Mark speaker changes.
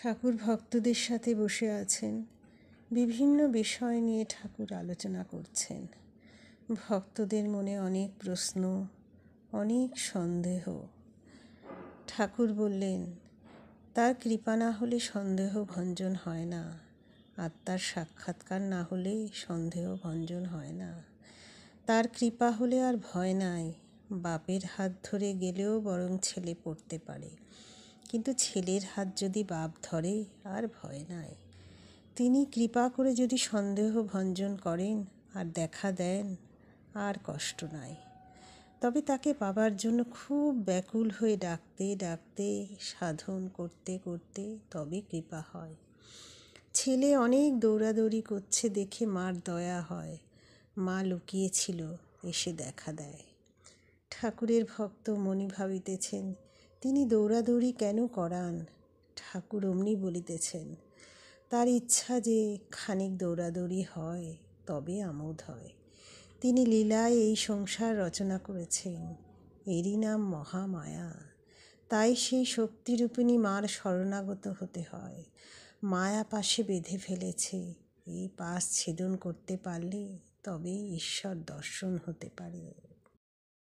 Speaker 1: ঠাকুর ভক্তদের সাথে বসে আছেন। বিভিন্ন বিষয় নিয়ে ঠাকুর আলোচনা করছেন। ভক্তদের মনে অনেক প্রশ্ন, অনেক সন্দেহ। ঠাকুর বললেন, তার কৃপা না হলে সন্দেহ ভঞ্জন হয় না, আত্মার সাক্ষাৎকার না হলে সন্দেহ ভঞ্জন হয় না। তার কৃপা হলে আর ভয় নাই। বাপের হাত ধরে গেলেও বরং ছেলে পড়তে পারে, কিন্তু ছেলের হাত যদি বাপ ধরে আর ভয় নাই। তিনি কৃপা করে যদি সন্দেহ ভঞ্জন করেন আর দেখা দেন, আর কষ্ট নাই। তবে তাকে পাবার জন্য খুব ব্যাকুল হয়ে ডাকতে ডাকতে, সাধন করতে করতে তবে কৃপা হয়। ছেলে অনেক দৌড়াদৌড়ি করছে দেখে মার দয়া হয়। মা লুকিয়েছিল, এসে দেখা দেয়। ঠাকুরের ভক্ত মনি ভাবিতেছেন, তিনি দৌড়াদৌড়ি কেন করান? ঠাকুর অমনি বলিতেছেন, তার ইচ্ছা যে খানিক দৌড়াদৌড়ি হয়, তবে আমোদ হয়। তিনি লীলায় এই সংসার রচনা করেছেন, এরই নাম মহামায়া। তাই সেই শক্তিরূপিণী মার শরণাগত হতে হয়। মায়া পাশে বেঁধে ফেলেছে, এই পাশ ছেদন করতে পারলে তবেই ঈশ্বর দর্শন হতে পারে।